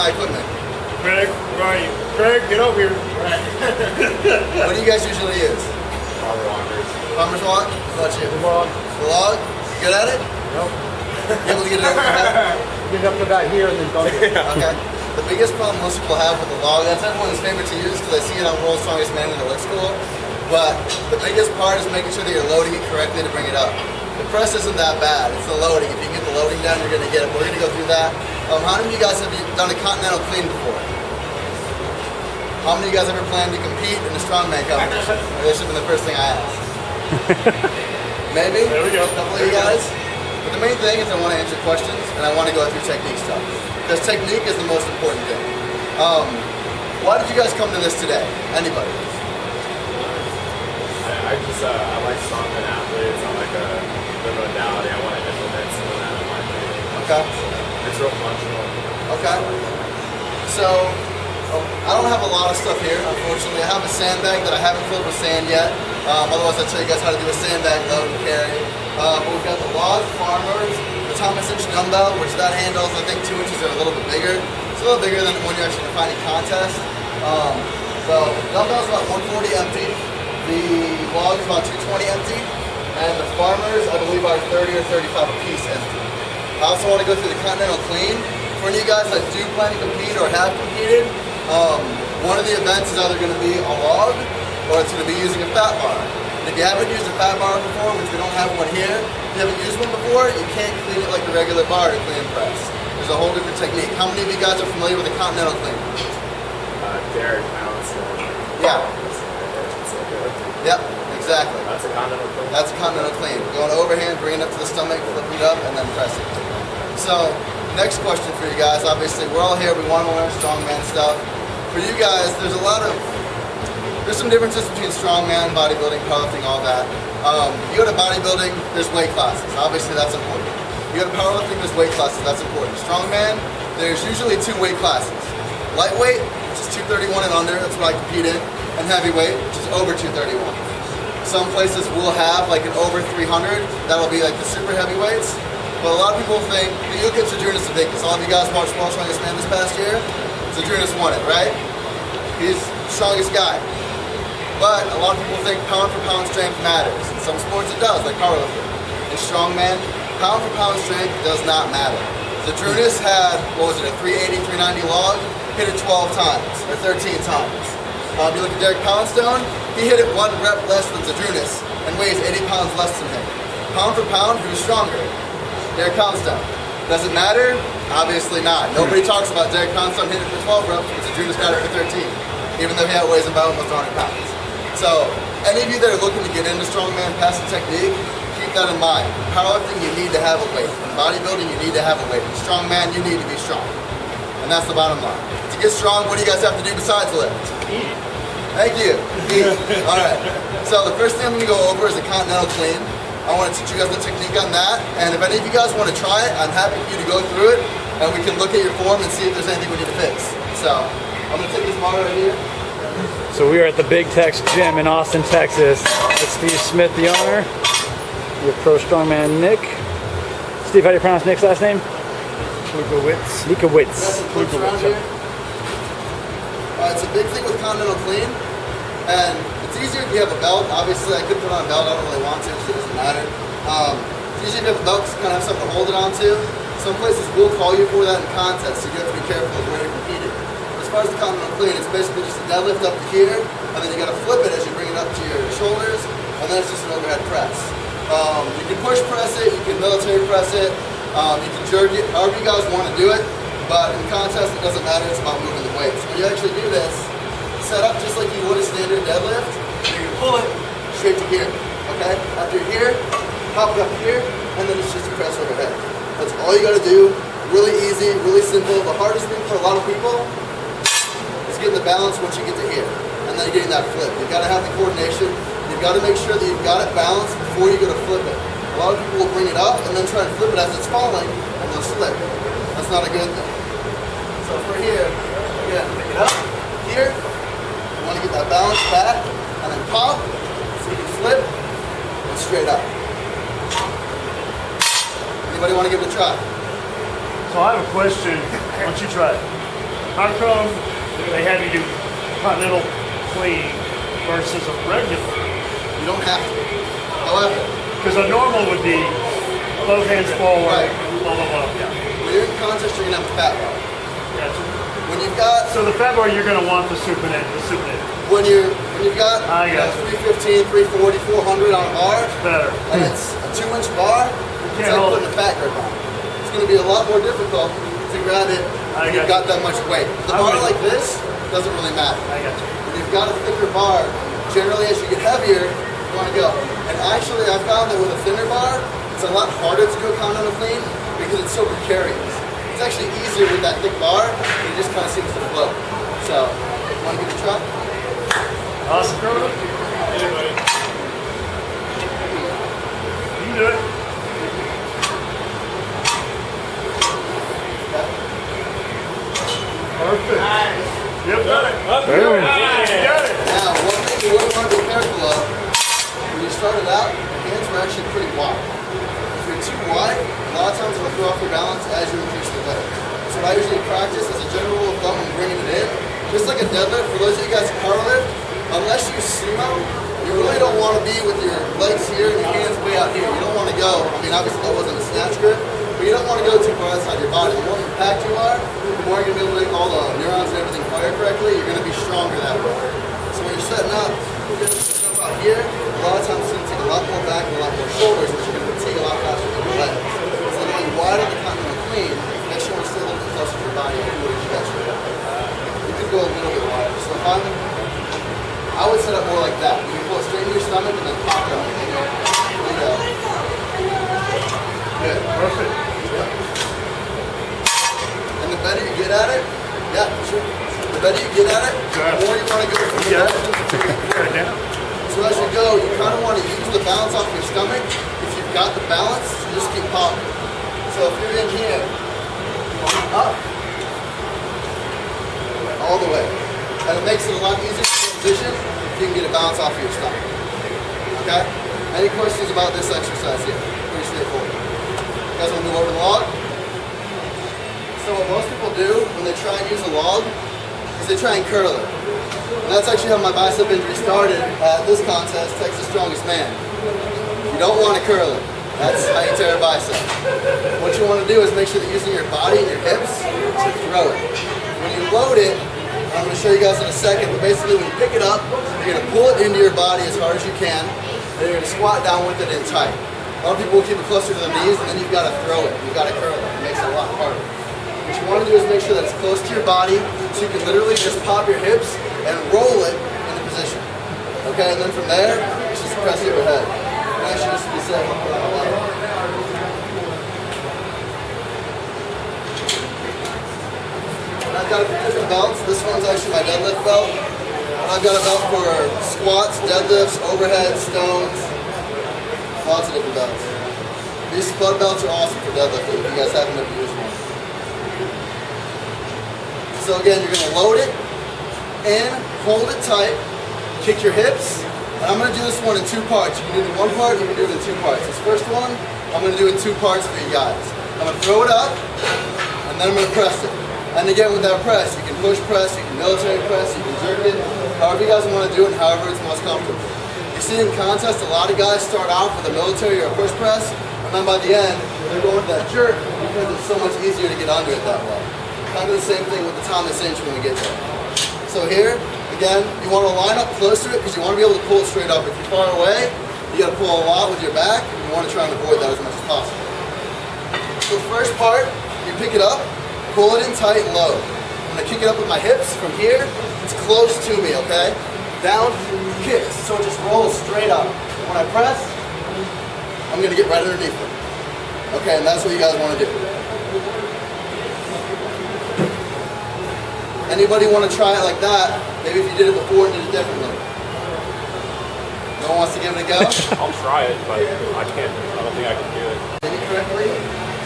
my equipment? Craig, where are you? Craig, get over here. What do you guys usually use? Farmer walkers. Farmer's walk? What about you? The log. The log? You good at it? Nope. You able to get it over your head? Get it up to about here and then dunk it. Okay. The biggest problem most people have with the log, that's everyone's favorite to use because I see it on World's Strongest Man and it looks cool. But the biggest part is making sure that you're loading it correctly to bring it up. The press isn't that bad, it's the loading. If you can get the loading down, you're gonna get it. We're gonna go through that. How many of you guys have done a Continental Clean before? How many of you guys ever planned to compete in a strongman competition? This should have been the first thing I asked. Maybe? There we go. A couple of you guys? But the main thing is I want to answer questions and I want to go through technique stuff. Because technique is the most important thing. Why did you guys come to this today? Anybody? I like strongman athletes. I like the modality. I want to implement some of that in my training. Okay. It's real functional. Okay. So, I don't have a lot of stuff here, unfortunately. I have a sandbag that I haven't filled with sand yet. Otherwise, I'll show you guys how to do a sandbag load and carry. But we've got the log, farmers, the Thomas inch dumbbell, which that handles, I think 2 inches are a little bit bigger. It's a little bigger than when you're actually defining contest. So, the dumbbell's about 140 empty. The log is about 220 empty. And the farmers, I believe, are 30 or 35 a piece empty. I also want to go through the Continental Clean. For any of you guys that do plan to compete or have competed, one of the events is either going to be a log or it's going to be using a fat bar. And if you haven't used a fat bar before, which we don't have one here, if you haven't used one before, you can't clean it like a regular bar to clean and press. There's a whole different technique. How many of you guys are familiar with the Continental Clean? Derek Pounds. Yeah. Yep, exactly. That's a Continental Clean. That's a Continental Clean. Going overhand, bringing it up to the stomach, flipping it up, and then pressing. So, next question for you guys. Obviously, we're all here. We want to learn strongman stuff. For you guys, there's some differences between strongman, bodybuilding, powerlifting, all that. You go to bodybuilding, there's weight classes. Obviously, that's important. You go to powerlifting, there's weight classes. That's important. Strongman, there's usually 2 weight classes. Lightweight, which is 231 and under. That's what I compete in. And heavyweight, which is over 231. Some places will have like an over 300. That'll be like the super heavyweights. But a lot of people think, you look at Zadrunas Savickas. All of you guys watched World's Strongest Man this past year? Zadrunas won it, right? He's the strongest guy. But a lot of people think pound for pound strength matters. In some sports it does, like powerlifting. In strongman, pound for pound strength does not matter. Zadrunas had, what was it, a 380, 390 log? Hit it 12 times, or 13 times. You look at Derek Poundstone, he hit it 1 rep less than Zadrunas and weighs 80 pounds less than him. Pound for pound, who's stronger? Derek Poundstone. Does it matter? Obviously not. Nobody talks about Derek Poundstone hitting it for 12 reps because Zadrunas got it for 13, even though he weighs about almost 100 pounds. So, any of you that are looking to get into strongman, passive technique, keep that in mind. Powerlifting, you need to have a weight. In bodybuilding, you need to have a weight. In strongman, you need to be strong. And that's the bottom line. To get strong, what do you guys have to do besides lift? Eat. Thank you. Eat. All right. So the first thing I'm going to go over is the Continental Clean. I want to teach you guys the technique on that. And if any of you guys want to try it, I'm happy for you to go through it. And we can look at your form and see if there's anything we need to fix. So I'm going to take this bar right here. So we are at the Big Tex Gym in Austin, Texas. That's Steve Smith, the owner. Your pro strongman, Nick. Steve, how do you pronounce Nick's last name? Klugiewicz. Klugiewicz. It's a big thing with Continental Clean. And it's easier if you have a belt. Obviously, I could put on a belt. I don't really want to because it doesn't matter. It's easier if you have a belt because you kind of have something to hold it onto. Some places will call you for that in contests, so you have to be careful of where you're competing. As far as the Continental Clean, it's basically just a deadlift up to here, and then you got to flip it as you bring it up to your shoulders, and then it's just an overhead press. You can push press it, you can military press it, you can jerk it, however you guys want to do it, but in contest it doesn't matter, it's about moving the weights. When you actually do this, set up just like you would a standard deadlift, you can pull it straight to here, okay? After you're here, pop it up here, and then it's just a press overhead. That's all you got to do, really easy, really simple. The hardest thing for a lot of people is getting the balance once you get to here, and then getting that flip. You've got to have the coordination. You've got to make sure that you've got it balanced before you go to flip it. A lot of people will bring it up and then try and flip it as it's falling, and they'll slip. That's not a good thing. So for here, again, pick it up. Here, you want to get that balance back, and then pop, so you can flip, and straight up. Anybody want to give it a try? So I have a question. Why don't you try it? How come they have you do Continental Clean versus a regular? You don't have to. However, because a normal would be both hands forward, right. Blah, blah, blah. Yeah. When you're in contest, you're going to have the fat bar. Gotcha. When you've got... So the fat bar, you're going to want the supinator. When you've got 315, 340, 400 on a bar, better. And it's a 2-inch bar, it's like putting a fat grip on. It's going to be a lot more difficult to grab it when you've got that much weight. The bar like this doesn't really matter. I got you. When you've got a thicker bar, generally as you get heavier, you want to go. And actually I found that with a thinner bar, it's a lot harder to do a Continental Clean because it's so precarious. It's actually easier with that thick bar, and it just kind of seems to float. So, you want to give it a try? Awesome. Yeah, buddy. You can do it. Perfect. Nice. Yep, got it. Boom. Got it. Now, one thing you really want to be careful of, when you start it out, your hands are actually pretty wide. If you're too wide, a lot of times it'll throw off your balance as you increase the weight. So what I usually practice as a general rule of thumb when bringing it in, just like a deadlift, for those of you guys who powerlift, unless you sumo, you really don't want to be with your legs here and your hands way out here. You don't want to go, I mean obviously that wasn't a snatch grip, but you don't want to go too far outside your body. The more compact you are, the more you're going to be able to make all the neurons and everything fire correctly, you're going to be stronger that way. So when you're setting up, you're going to set up out here, a lot of times it's going to take a lot more back and a lot more shoulders, which you're going to fatigue a lot faster than your legs. So going wide on the Continental Clean, make sure you want to stay a little bit closer to your body and do what you got straight up. You could go a little bit wider. So if I would set up more like that. You can pull it straight into your stomach and then pop it up. There you go. Good. Perfect. Yep. And the better you get at it, yeah, sure. The better you get at it, the more you want to go from the direction. So as you go, you kind of want to use the balance off your stomach. If you've got the balance, you just keep popping. So if you're in here, up, all the way. And it makes it a lot easier to transition if you can get a balance off of your stomach. Okay? Any questions about this exercise here? Pretty straightforward. You guys want to move over the log? So what most people do when they try and use a log is they try and curl it. And that's actually how my bicep injury started at this contest, Texas Strongest Man. You don't want to curl it. That's how you tear a bicep. What you want to do is make sure that you're using your body and your hips to throw it. When you load it, I'm going to show you guys in a second, but basically when you pick it up, you're going to pull it into your body as hard as you can, and you're going to squat down with it in tight. A lot of people will keep it closer to the knees, and then you've got to throw it. You've got to curl it. It makes it a lot harder. What you want to do is make sure that it's close to your body, so you can literally just pop your hips and roll it into position. Okay, and then from there, you just press it overhead. And that should just be safe. I've got a few different belts. This one's actually my deadlift belt. And I've got a belt for squats, deadlifts, overhead, stones, lots of different belts. These spud belts are awesome for deadlifting if you guys haven't ever used one. So again, you're going to load it in, hold it tight, kick your hips, and I'm going to do this one in 2 parts. You can do it in 1 part, you can do it in 2 parts. This first one, I'm going to do it in 2 parts for you guys. I'm going to throw it up, and then I'm going to press it. And again, with that press, you can push press, you can military press, you can jerk it, however you guys want to do it and however it's most comfortable. You see in contests, a lot of guys start out with a military or a push press, and then by the end, they're going with that jerk because it's so much easier to get under it that way. Kind of the same thing with the Thomas cinch when we get there. So here, again, you want to line up close to it because you want to be able to pull it straight up. If you're far away, you got to pull a lot with your back, and you want to try and avoid that as much as possible. So the first part, you pick it up, pull it in tight and low. I'm going to kick it up with my hips from here. It's close to me, okay? Down, kicks. So it just rolls straight up. When I press, I'm going to get right underneath it. Okay, and that's what you guys want to do. Anybody want to try it like that? Maybe if you did it before and did it differently. No one wants to give it a go? I'll try it, but I don't think I can do it. Did it correctly?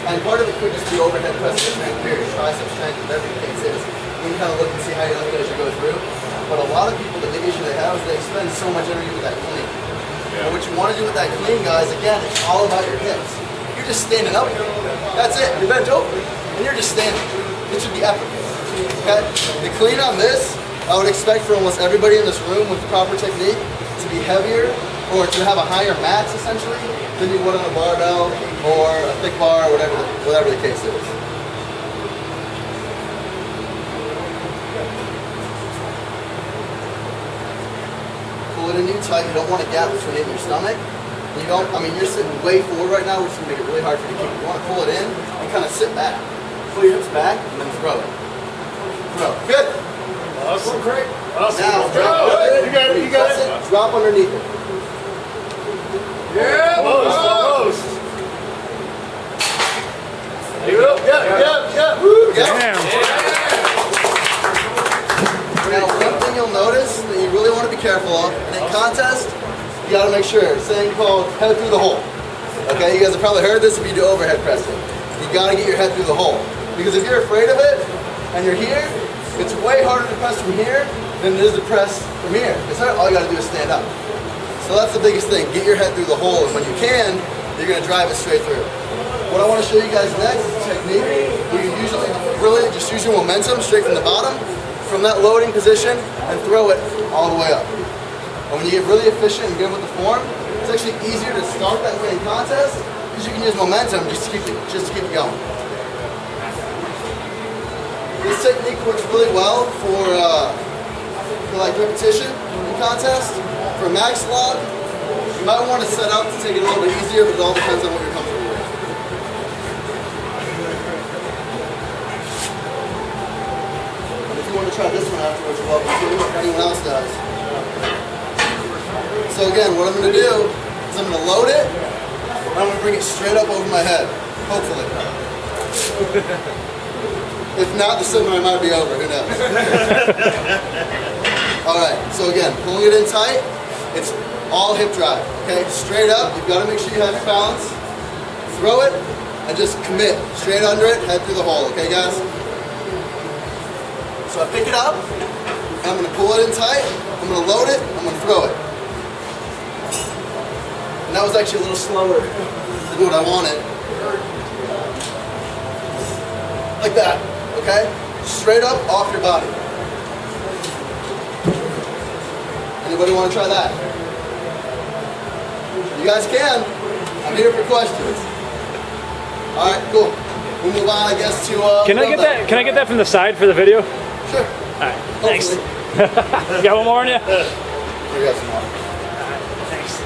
And part of it could just be overhead press strength, period. Tricep strength, whatever the case is. You can kind of look and see how you lift it as you go through. But a lot of people, the big issue they have is they expend so much energy with that clean. Yeah. And what you want to do with that clean, guys, again, it's all about your hips. You're just standing up here. That's it. You're bent over. And you're just standing. It should be effortless. It should Okay? The clean on this, I would expect for almost everybody in this room with proper technique to be heavier or to have a higher max essentially than you would on a barbell or a thick bar or whatever the case is. Pull it in you tight. You don't want a gap between it and your stomach. You don't, I mean, you're sitting way forward right now, which is going to make it really hard for you to keep. You want to pull it in and kind of sit back. Pull your hips back and then throw it. Throw. Good. Awesome. Great. Awesome. Now, you got it. You got it. Drop underneath it. Yeah. Close. Yeah. Woo. Damn. Now, one thing you'll notice that you really want to be careful of, and in contest, you got to make sure, it's a thing called head through the hole. Okay, you guys have probably heard this if you do overhead pressing. You got to get your head through the hole. Because if you're afraid of it, and you're here, it's way harder to press from here than it is to press from here. Because all you got to do is stand up. So that's the biggest thing, get your head through the hole, and when you can, you're going to drive it straight through. What I want to show you guys next is a technique where you usually really just use your momentum straight from the bottom, from that loading position, and throw it all the way up. And when you get really efficient and good with the form, it's actually easier to start that way in contest because you can use momentum just to keep it going. This technique works really well for like repetition in contest. For max log, you might want to set up to take it a little bit easier, but it all depends on what you're comfortable with. And if you want to try this one afterwards, you're welcome to, if anyone else does. So again, what I'm going to do is I'm going to load it, and I'm going to bring it straight up over my head, hopefully. If not, the seminar might be over, who knows? Alright, so again, pulling it in tight, it's all hip drive, okay? Straight up, you've got to make sure you have your balance. Throw it, and just commit. Straight under it, head through the hole, okay guys? So I pick it up, and I'm going to pull it in tight, I'm going to load it, I'm going to throw it. And that was actually a little slower than what I wanted. Like that, okay? Straight up off your body. Anybody want to try that? You guys can. I'm here for questions. All right, cool. We'll move on, I guess, to. Can I get that? Can I get that from the side for the video? Sure. All right. Thanks. Hopefully. You got one more on you? We got some more. Thanks.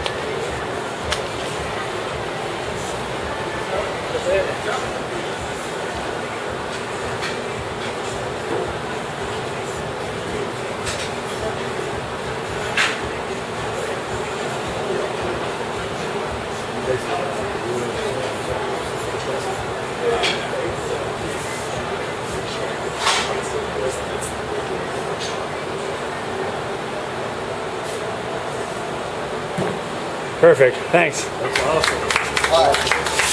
Perfect. Thanks. That's awesome. All right.